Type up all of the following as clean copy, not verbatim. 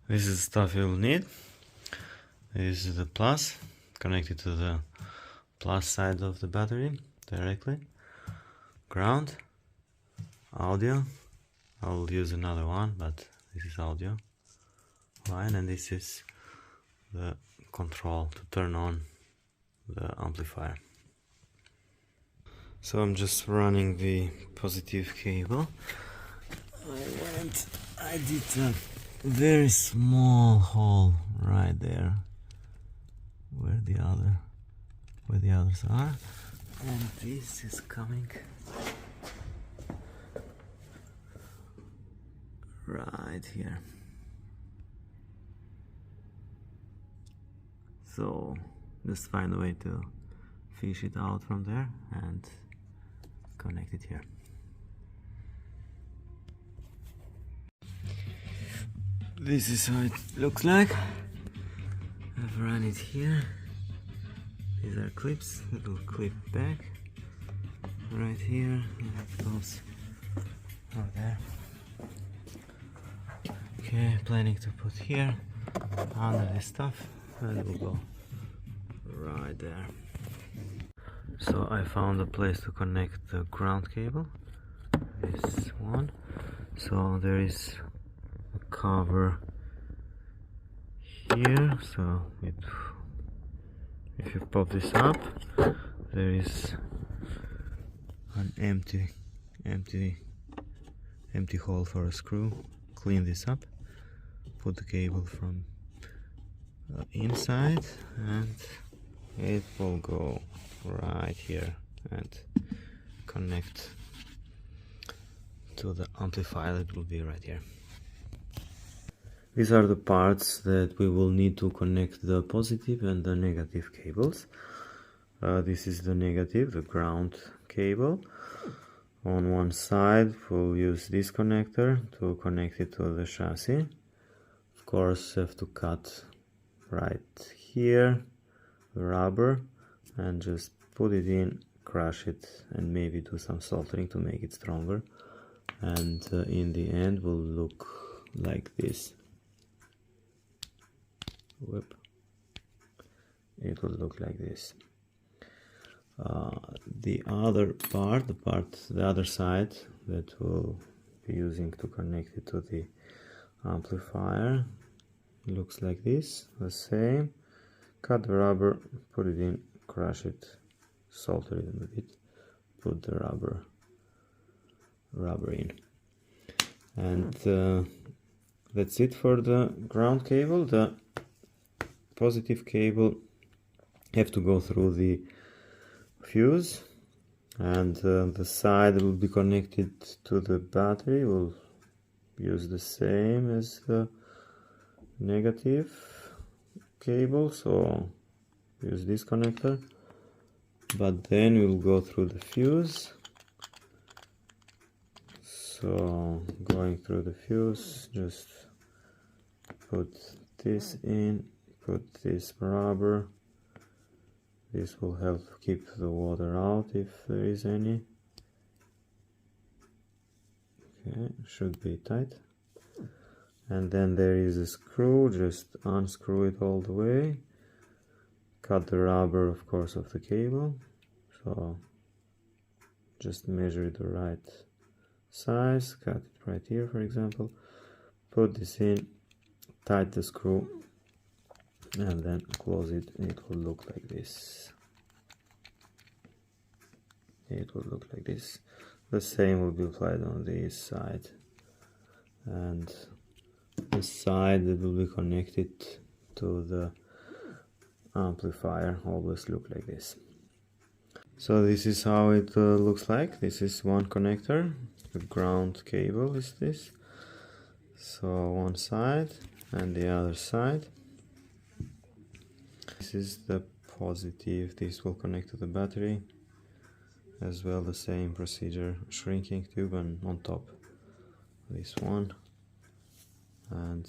This is the stuff you'll need. This is the plus, connected to the plus side of the battery directly. Ground, audio. I'll use another one, but this is audio line, and this is the control to turn on the amplifier. So I'm just running the positive cable. I did a very small hole right there where the others are, and this is coming right here. So just find a way to fish it out from there and connect it here. This is how it looks like. I've run it here. These are clips that will clip back right here, and it goes over there. Okay, planning to put here under this stuff, and it will go right there. So I found a place to connect the ground cable, this one. So there is a cover here, so if you pop this up, there is an empty hole for a screw. Clean this up, put the cable from inside, and it will go right here and connect to the amplifier that will be right here. These are the parts that we will need to connect the positive and the negative cables. This is the negative, the ground cable. On one side we'll use this connector to connect it to the chassis. Of course, have to cut right here the rubber and just put it in, crush it, and maybe do some soldering to make it stronger. And in the end will look like this. Whoop. It will look like this. The other part, the other side that we'll be using to connect it to the amplifier, looks like this. The same. Cut the rubber, put it in, crush it, solder it a bit, put the rubber in, and that's it for the ground cable. The positive cable have to go through the fuse, and the side that will be connected to the battery will use the same as the negative cable, so use this connector, but then we'll go through the fuse. So going through the fuse, just put this in, put this rubber. This will help keep the water out if there is any. Okay, should be tight. And then there is a screw, just unscrew it all the way. Cut the rubber, of course, of the cable. So just measure it the right size, cut it right here, for example. Put this in, tighten the screw, and then close it. It will look like this. It will look like this. The same will be applied on this side, and the side that will be connected to the amplifier always look like this. So this is how it looks like. This is one connector. The ground cable is this. So one side and the other side. This is the positive. This will connect to the battery. As well, the same procedure, shrinking tube, and on top this one. And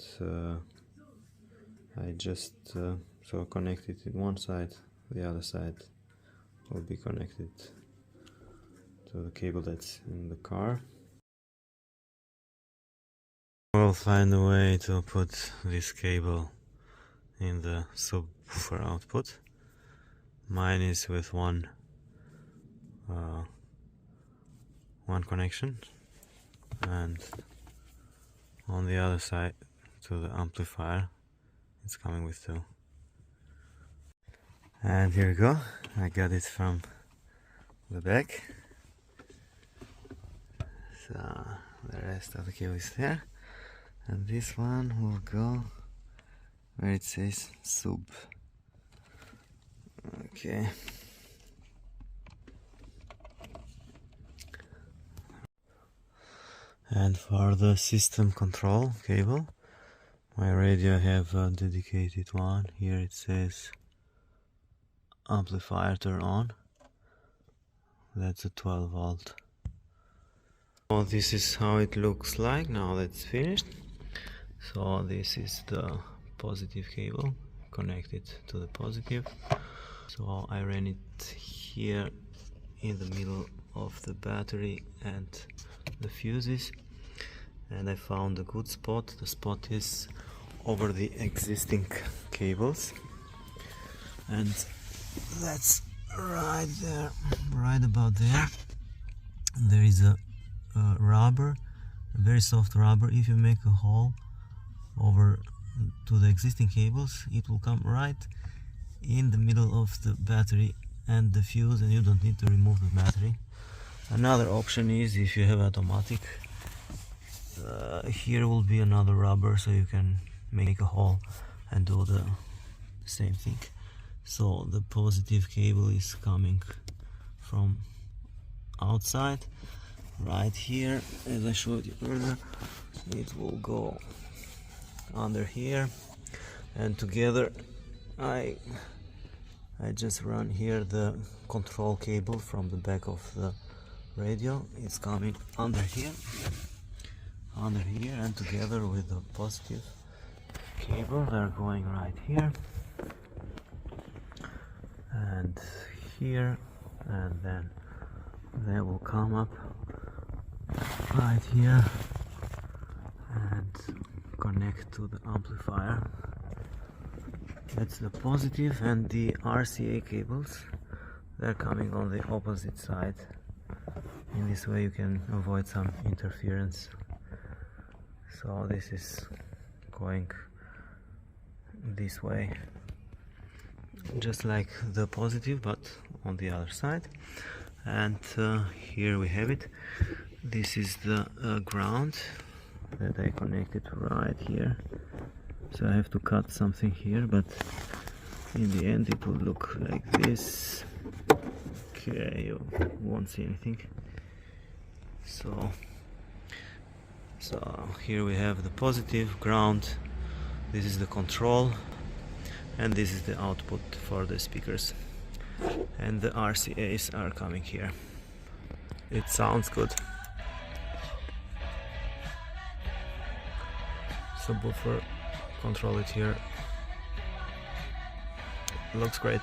I just so connected it one side, the other side will be connected to the cable that's in the car. We'll find a way to put this cable in the subwoofer output. Mine is with one connection, and on the other side to the amplifier it's coming with two. And here we go, I got it from the back, so the rest of the cable is there, and this one will go where it says sub. Okay. And for the system control cable, my radio I have a dedicated one. Here it says amplifier turn on. That's a 12 volt. So this is how it looks like now that it's finished. So this is the positive cable connected to the positive. So I ran it here in the middle of the battery and the fuses, and I found a good spot. The spot is over the existing cables, and that's right there, right about there. There is a rubber, a very soft rubber. If you make a hole over to the existing cables, it will come right in the middle of the battery and the fuse, and you don't need to remove the battery. Another option is if you have automatic, here will be another rubber, so you can make a hole and do the same thing. So the positive cable is coming from outside right here, as I showed you earlier. It will go under here, and together I just run here the control cable from the back of the radio. It's coming under here, and together with the positive cable they're going right here and here, and then they will come up right here and connect to the amplifier. That's the positive, and the RCA cables, they're coming on the opposite side. In this way you can avoid some interference. So this is going this way, just like the positive, but on the other side. And here we have it. This is the ground that I connected right here. So I have to cut something here, but in the end it will look like this. Okay, you won't see anything. So here we have the positive ground, this is the control, and this is the output for the speakers, and the RCAs are coming here. It sounds good. Subwoofer, control it here, looks great.